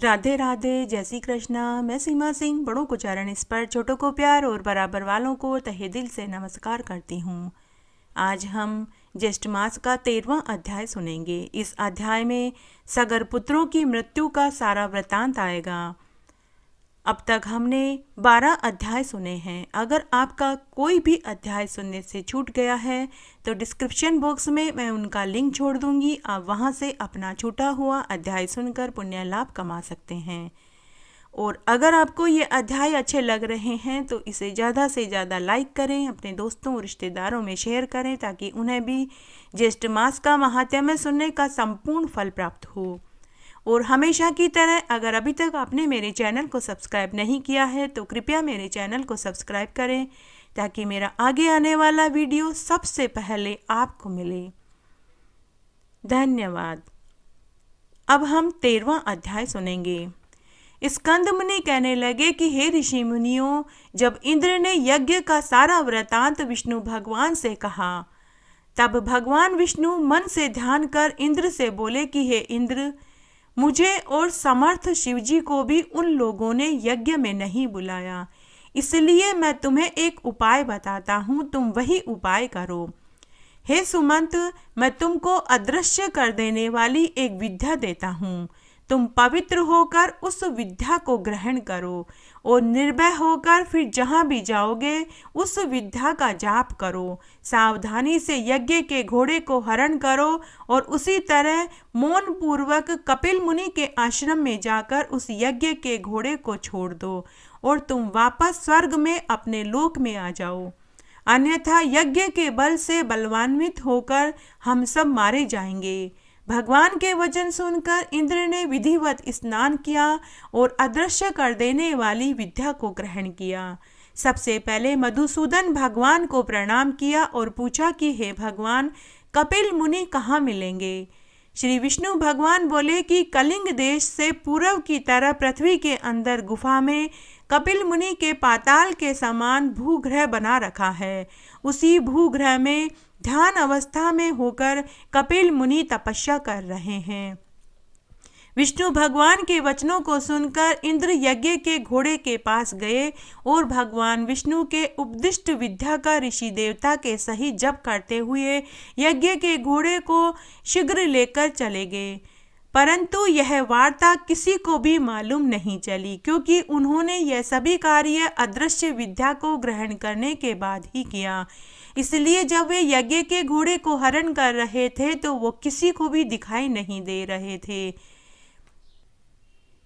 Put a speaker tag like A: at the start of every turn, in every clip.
A: राधे राधे, जय श्री कृष्णा। मैं सीमा सिंह बड़ों को चरण स्पर्श, छोटों को प्यार और बराबर वालों को तहे दिल से नमस्कार करती हूँ। आज हम ज्येष्ठ मास का 13वां अध्याय सुनेंगे। इस अध्याय में सगर पुत्रों की मृत्यु का सारा वृतांत आएगा। अब तक हमने 12 अध्याय सुने हैं। अगर आपका कोई भी अध्याय सुनने से छूट गया है तो डिस्क्रिप्शन बॉक्स में मैं उनका लिंक छोड़ दूंगी। आप वहां से अपना छूटा हुआ अध्याय सुनकर पुण्य लाभ कमा सकते हैं। और अगर आपको ये अध्याय अच्छे लग रहे हैं तो इसे ज़्यादा से ज़्यादा लाइक करें, अपने दोस्तों और रिश्तेदारों में शेयर करें ताकि उन्हें भी ज्येष्ठ मास का महात्म्य सुनने का संपूर्ण फल प्राप्त हो। और हमेशा की तरह अगर अभी तक आपने मेरे चैनल को सब्सक्राइब नहीं किया है तो कृपया मेरे चैनल को सब्सक्राइब करें ताकि मेरा आगे आने वाला वीडियो सबसे पहले आपको मिले। धन्यवाद। अब हम 13वां अध्याय सुनेंगे। स्कंद मुनि कहने लगे कि हे ऋषि मुनियों, जब इंद्र ने यज्ञ का सारा वृतांत विष्णु भगवान से कहा तब भगवान विष्णु मन से ध्यान कर इंद्र से बोले कि हे इंद्र, मुझे और समर्थ शिवजी को भी उन लोगों ने यज्ञ में नहीं बुलाया, इसलिए मैं तुम्हें एक उपाय बताता हूँ, तुम वही उपाय करो। हे सुमंत, मैं तुमको अदृश्य कर देने वाली एक विद्या देता हूँ। तुम पवित्र होकर उस विद्या को ग्रहण करो और निर्भय होकर फिर जहाँ भी जाओगे उस विद्या का जाप करो। सावधानी से यज्ञ के घोड़े को हरण करो और उसी तरह मौन पूर्वक कपिल मुनि के आश्रम में जाकर उस यज्ञ के घोड़े को छोड़ दो और तुम वापस स्वर्ग में अपने लोक में आ जाओ। अन्यथा यज्ञ के बल से बलवान्वित होकर हम सब मारे जाएंगे। भगवान के वचन सुनकर इंद्र ने विधिवत स्नान किया और अदृश्य कर देने वाली विद्या को ग्रहण किया। सबसे पहले मधुसूदन भगवान को प्रणाम किया और पूछा कि हे भगवान, कपिल मुनि कहाँ मिलेंगे। श्री विष्णु भगवान बोले कि कलिंग देश से पूर्व की तरह पृथ्वी के अंदर गुफा में कपिल मुनि के पाताल के समान भूग्रह बना रखा है। उसी भूग्रह में ध्यान अवस्था में होकर कपिल मुनि तपस्या कर रहे हैं। विष्णु भगवान के वचनों को सुनकर इंद्र यज्ञ के घोड़े के पास गए और भगवान विष्णु के उपदिष्ट विद्या का ऋषि देवता के सही जप करते हुए यज्ञ के घोड़े को शीघ्र लेकर चले गए। परंतु यह वार्ता किसी को भी मालूम नहीं चली, क्योंकि उन्होंने यह सभी कार्य अदृश्य विद्या को ग्रहण करने के बाद ही किया। इसलिए जब वे यज्ञ के घोड़े को हरण कर रहे थे तो वो किसी को भी दिखाई नहीं दे रहे थे।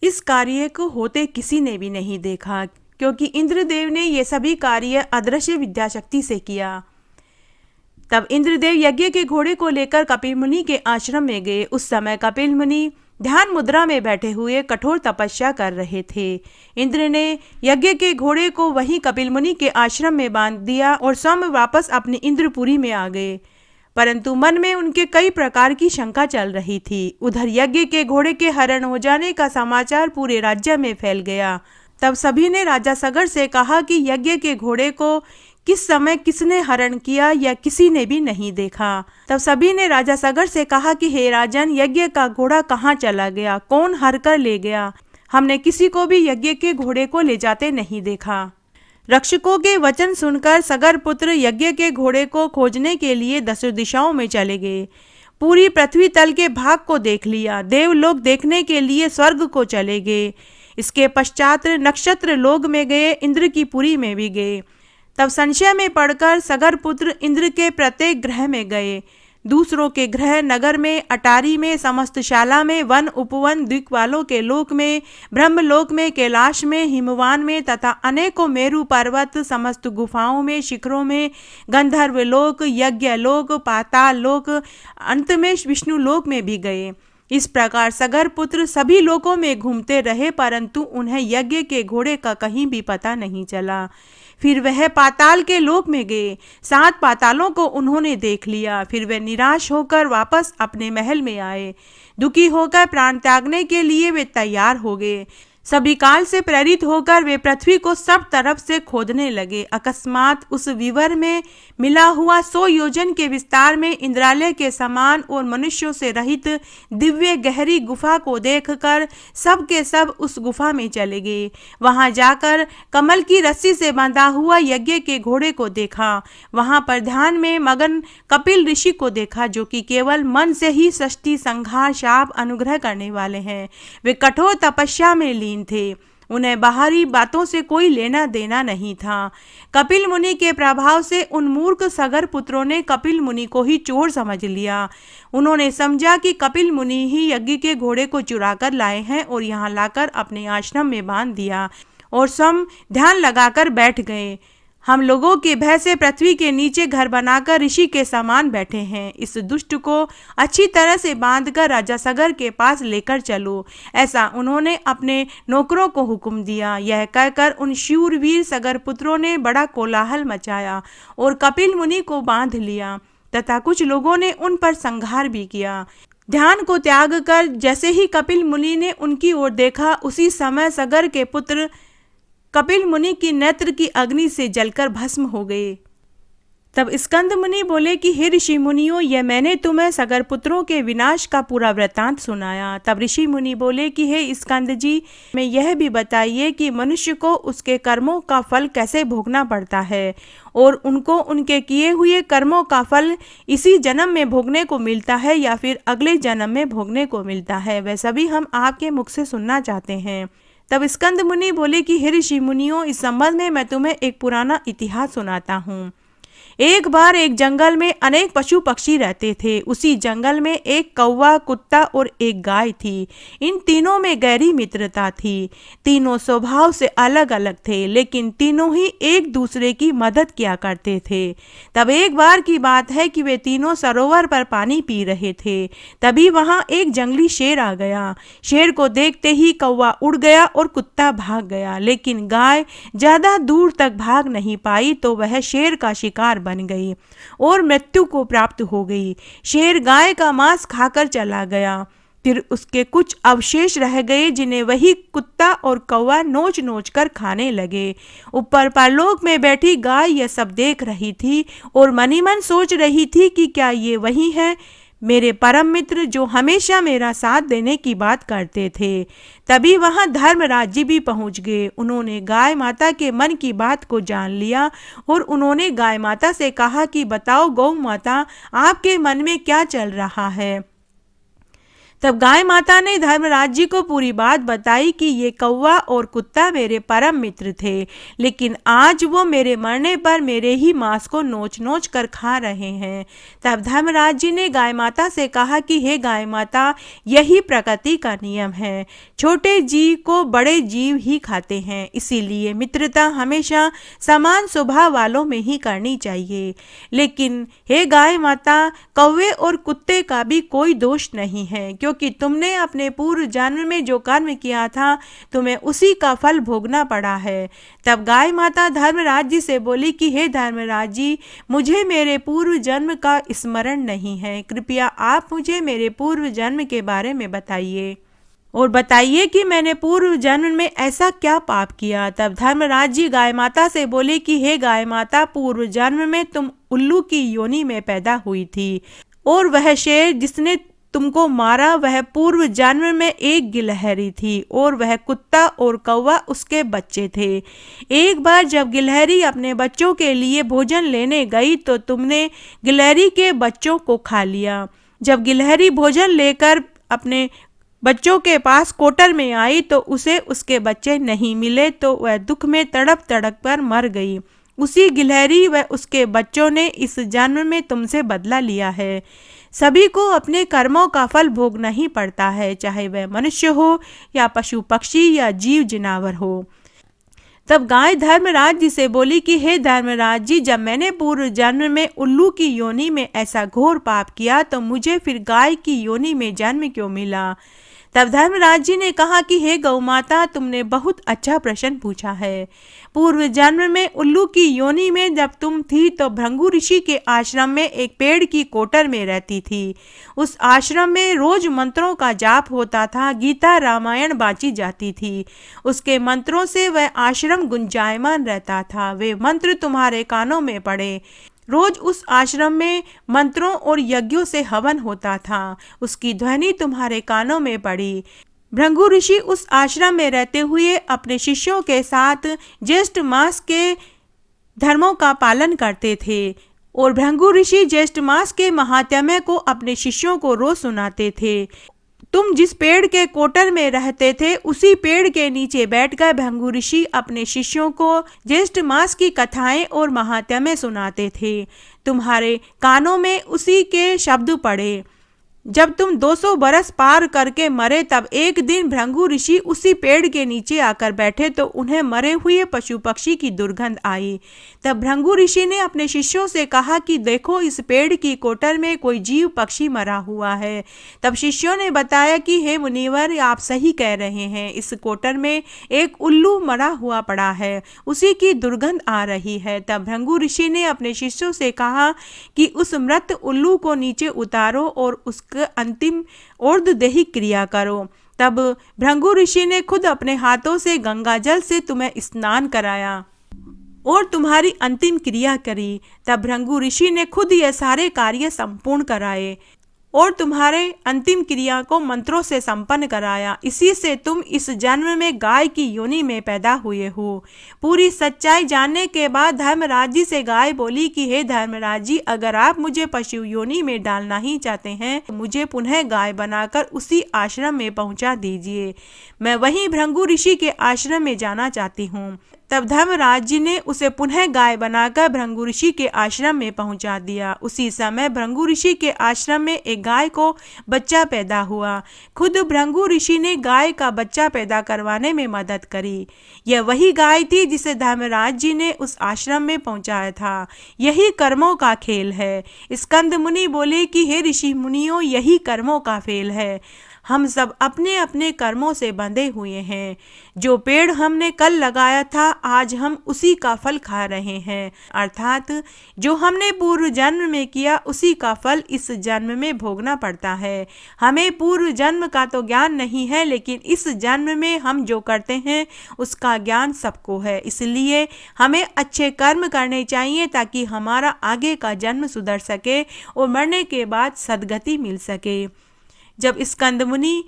A: इस कार्य को होते किसी ने भी नहीं देखा, क्योंकि इंद्रदेव ने ये सभी कार्य अदृश्य विद्या शक्ति से किया। तब इंद्रदेव यज्ञ के घोड़े को लेकर कपिल मुनि के आश्रम में गए। उस समय कपिल मुनि ध्यान मुद्रा में बैठे हुए कठोर तपस्या कर रहे थे। इंद्र ने यज्ञ के घोड़े को वहीं कपिल मुनि के आश्रम में बांध दिया और स्वयं वापस अपनी इंद्रपुरी में आ गए। परंतु मन में उनके कई प्रकार की शंका चल रही थी। उधर यज्ञ के घोड़े के हरण हो जाने का समाचार पूरे राज्य में फैल गया। तब सभी ने राजा सगर से कहा कि यज्ञ के घोड़े को किस समय किसने हरण किया या किसी ने भी नहीं देखा। तब सभी ने राजा सगर से कहा कि हे राजन, यज्ञ का घोड़ा कहाँ चला गया, कौन हर कर ले गया। हमने किसी को भी यज्ञ के घोड़े को ले जाते नहीं देखा। रक्षकों के वचन सुनकर सगर पुत्र यज्ञ के घोड़े को खोजने के लिए 10 दिशाओं में चले गए। पूरी पृथ्वी तल के भाग को देख लिया। देवलोक देखने के लिए स्वर्ग को चले गए। इसके पश्चात नक्षत्र लोक में गए, इंद्र की पुरी में भी गए। तब संशय में पड़कर सगर पुत्र इंद्र के प्रत्येक ग्रह में गए। दूसरों के ग्रह नगर में, अटारी में, समस्त शाला में, वन उपवन द्वीप वालों के लोक में, ब्रह्मलोक में, कैलाश में, हिमवान में तथा अनेकों मेरु पर्वत, समस्त गुफाओं में, शिखरों में, गंधर्व लोक, यज्ञ लोक, पाताल लोक, अंत में विष्णु लोक में भी गए। इस प्रकार सगर पुत्र सभी लोकों में घूमते रहे, परंतु उन्हें यज्ञ के घोड़े का कहीं भी पता नहीं चला। फिर वह पाताल के लोक में गए। 7 पातालों को उन्होंने देख लिया। फिर वे निराश होकर वापस अपने महल में आए। दुखी होकर प्राण त्यागने के लिए वे तैयार हो गए। सभी काल से प्रेरित होकर वे पृथ्वी को सब तरफ से खोदने लगे। अकस्मात उस विवर में मिला हुआ 100 योजन के विस्तार में इंद्रालय के समान और मनुष्यों से रहित दिव्य गहरी गुफा को देखकर सब के सब उस गुफा में चले गए। वहां जाकर कमल की रस्सी से बंधा हुआ यज्ञ के घोड़े को देखा। वहां पर ध्यान में मगन कपिल ऋषि को देखा, जो कि केवल मन से ही सृष्टि, संहार, शाप, अनुग्रह करने वाले हैं। वे कठोर तपस्या में लीन थे। उन्हें बाहरी बातों से कोई लेना देना नहीं था। कपिल मुनि के प्रभाव से उन मूर्ख सगर पुत्रों ने कपिल मुनि को ही चोर समझ लिया। उन्होंने समझा कि कपिल मुनि ही यज्ञ के घोड़े को चुरा कर लाए हैं और यहाँ लाकर अपने आश्रम में बांध दिया और स्वयं ध्यान लगाकर बैठ गए। हम लोगों के भय से पृथ्वी के नीचे घर बनाकर ऋषि के समान बैठे हैं। इस दुष्ट को अच्छी तरह से बांधकर राजा सगर के पास लेकर चलो, ऐसा उन्होंने अपने नौकरों को हुक्म दिया। यह कहकर उन शूरवीर सगर पुत्रों ने बड़ा कोलाहल मचाया और कपिल मुनि को बांध लिया तथा कुछ लोगों ने उन पर संहार भी किया। ध्यान को त्याग कर जैसे ही कपिल मुनि ने उनकी ओर देखा, उसी समय सगर के पुत्र कपिल मुनि की नेत्र की अग्नि से जलकर भस्म हो गए। तब स्कंद मुनि बोले कि हे ऋषि मुनियों, यह मैंने तुम्हें सगर पुत्रों के विनाश का पूरा वृतांत सुनाया। तब ऋषि मुनि बोले कि हे स्कंद जी, मैं यह भी बताइए कि मनुष्य को उसके कर्मों का फल कैसे भोगना पड़ता है और उनको उनके किए हुए कर्मों का फल इसी जन्म में भोगने को मिलता है या फिर अगले जन्म में भोगने को मिलता है, वह सभी हम आपके मुख से सुनना चाहते हैं। तब स्कंद मुनि बोले कि हे ऋषि मुनियों, इस संबंध में मैं तुम्हें एक पुराना इतिहास सुनाता हूँ। एक बार एक जंगल में अनेक पशु पक्षी रहते थे। उसी जंगल में एक कौवा, कुत्ता और एक गाय थी। इन तीनों में गहरी मित्रता थी। तीनों स्वभाव से अलग अलग थे, लेकिन तीनों ही एक दूसरे की मदद किया करते थे। तब एक बार की बात है कि वे तीनों सरोवर पर पानी पी रहे थे। तभी वहां एक जंगली शेर आ गया। शेर को देखते ही कौवा उड़ गया और कुत्ता भाग गया, लेकिन गाय ज्यादा दूर तक भाग नहीं पाई तो वह शेर का शिकार बन गई और मृत्यु को प्राप्त हो गई। शेर गाय का मांस खाकर चला गया। फिर उसके कुछ अवशेष रह गए, जिन्हें वही कुत्ता और कौवा नोच नोच कर खाने लगे। ऊपर परलोक में बैठी गाय यह सब देख रही थी और मनी मन सोच रही थी कि क्या ये वही है मेरे परम मित्र जो हमेशा मेरा साथ देने की बात करते थे। तभी वहां धर्मराज जी भी पहुंच गए। उन्होंने गाय माता के मन की बात को जान लिया और उन्होंने गाय माता से कहा कि बताओ गौ माता, आपके मन में क्या चल रहा है। तब गाय माता ने धर्मराज जी को पूरी बात बताई कि ये कौवा और कुत्ता मेरे परम मित्र थे, लेकिन आज वो मेरे मरने पर मेरे ही मांस को नोच नोच कर खा रहे हैं। तब धर्मराज जी ने गाय माता से कहा कि हे गाय माता, यही प्रकृति का नियम है। छोटे जीव को बड़े जीव ही खाते हैं, इसीलिए मित्रता हमेशा समान स्वभाव वालों में ही करनी चाहिए। लेकिन हे गाय माता, कौवे और कुत्ते का भी कोई दोष नहीं है, क्योंकि तुमने अपने पूर्व जन्म में जो कर्म किया था तुम्हें उसी का फल भोगना पड़ा है। तब गाय माता धर्मराज जी से बोली कि हे धर्मराज जी, मुझे मेरे पूर्व जन्म का स्मरण नहीं है। कृपया आप मुझे मेरे पूर्व जन्म के बारे में बताइए और बताइए कि मैंने पूर्व जन्म में ऐसा क्या पाप किया। तब धर्मराज जी गाय माता से बोले कि हे गाय माता, पूर्व जन्म में तुम उल्लू की योनि में पैदा हुई थी और वह शेर जिसने तुमको मारा वह पूर्व जन्म में एक गिलहरी थी और वह कुत्ता और कौवा उसके बच्चे थे। एक बार जब गिलहरी अपने बच्चों के लिए भोजन लेने गई तो तुमने गिलहरी के बच्चों को खा लिया। जब गिलहरी भोजन लेकर अपने बच्चों के पास कोटर में आई तो उसे उसके बच्चे नहीं मिले तो वह दुख में तड़प तड़प कर मर गई। उसी गिलहरी व उसके बच्चों ने इस जन्म में तुमसे बदला लिया है। सभी को अपने कर्मों का फल भोगना ही पड़ता है, चाहे वह मनुष्य हो या पशु पक्षी या जीव जनावर हो। तब गाय धर्मराज जी से बोली कि हे धर्मराज जी, जब मैंने पूर्व जन्म में उल्लू की योनि में ऐसा घोर पाप किया तो मुझे फिर गाय की योनि में जन्म क्यों मिला। तब धर्मराज जी ने कहा कि हे गौ माता, तुमने बहुत अच्छा प्रश्न पूछा है। पूर्व जन्म में उल्लू की योनि में जब तुम थी तो भृंगु ऋषि के आश्रम में एक पेड़ की कोटर में रहती थी। उस आश्रम में रोज मंत्रों का जाप होता था, गीता रामायण बाँची जाती थी। उसके मंत्रों से वह आश्रम गुंजायमान रहता था। वे मंत्र तुम्हारे कानों में पड़े। रोज उस आश्रम में मंत्रों और यज्ञों से हवन होता था। उसकी ध्वनि तुम्हारे कानों में पड़ी। भृंगु ऋषि उस आश्रम में रहते हुए अपने शिष्यों के साथ ज्येष्ठ मास के धर्मों का पालन करते थे और भृंगु ऋषि ज्येष्ठ मास के महात्म्य को अपने शिष्यों को रोज सुनाते थे। तुम जिस पेड़ के कोटर में रहते थे उसी पेड़ के नीचे बैठकर भृंगु ऋषि अपने शिष्यों को ज्येष्ठ मास की कथाएं और महात्म्य सुनाते थे। तुम्हारे कानों में उसी के शब्द पड़े। जब तुम 200 बरस पार करके मरे तब एक दिन भृंगु ऋषि उसी पेड़ के नीचे आकर बैठे तो उन्हें मरे हुए पशु पक्षी की दुर्गंध आई। तब भृंगु ऋषि ने अपने शिष्यों से कहा कि देखो, इस पेड़ की कोटर में कोई जीव पक्षी मरा हुआ है। तब शिष्यों ने बताया कि हे मुनिवर, आप सही कह रहे हैं, इस कोटर में एक उल्लू मरा हुआ पड़ा है, उसी की दुर्गंध आ रही है। तब भृंगु ऋषि ने अपने शिष्यों से कहा कि उस मृत उल्लू को नीचे उतारो और उसका अंतिम और्धदेही क्रिया करो। तब भृंगु ऋषि ने खुद अपने हाथों से गंगा जल से तुम्हें स्नान कराया और तुम्हारी अंतिम क्रिया करी। तब भृंगु ऋषि ने खुद ये सारे कार्य संपूर्ण कराए और तुम्हारे अंतिम क्रिया को मंत्रों से संपन्न कराया। इसी से तुम इस जन्म में गाय की योनि में पैदा हुए हो। पूरी सच्चाई जानने के बाद धर्मराज जी से गाय बोली कि हे धर्मराज जी, अगर आप मुझे पशु योनि में डालना ही चाहते हैं तो मुझे पुनः गाय बनाकर उसी आश्रम में पहुंचा दीजिए। मैं वहीं भृंगु ऋषि के आश्रम में जाना चाहती हूँ। तब धर्मराज जी ने उसे पुनः गाय बनाकर भृंगु ऋषि के आश्रम में पहुंचा दिया। उसी समय भृंगु ऋषि के आश्रम में एक गाय को बच्चा पैदा हुआ। खुद भृंगु ऋषि ने गाय का बच्चा पैदा करवाने में मदद करी। यह वही गाय थी जिसे धर्मराज जी ने उस आश्रम में पहुंचाया था। यही कर्मों का खेल है। स्कंद मुनि बोले कि हे ऋषि मुनियों, यही कर्मों का खेल है। हम सब अपने अपने कर्मों से बंधे हुए हैं। जो पेड़ हमने कल लगाया था, आज हम उसी का फल खा रहे हैं। अर्थात जो हमने पूर्व जन्म में किया उसी का फल इस जन्म में भोगना पड़ता है। हमें पूर्व जन्म का तो ज्ञान नहीं है, लेकिन इस जन्म में हम जो करते हैं उसका ज्ञान सबको है। इसलिए हमें अच्छे कर्म करने चाहिए ताकि हमारा आगे का जन्म सुधर सके और मरने के बाद सद्गति मिल सके। जब स्कंद मुनि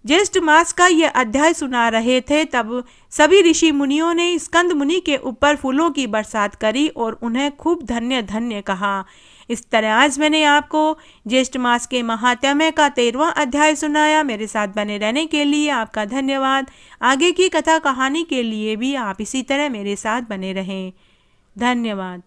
A: ज्येष्ठ मास का यह अध्याय सुना रहे थे तब सभी ऋषि मुनियों ने स्कंद मुनि के ऊपर फूलों की बरसात करी और उन्हें खूब धन्य धन्य कहा। इस तरह आज मैंने आपको ज्येष्ठ मास के महात्म्य का 13वां अध्याय सुनाया। मेरे साथ बने रहने के लिए आपका धन्यवाद। आगे की कथा कहानी के लिए भी आप इसी तरह मेरे साथ बने रहें। धन्यवाद।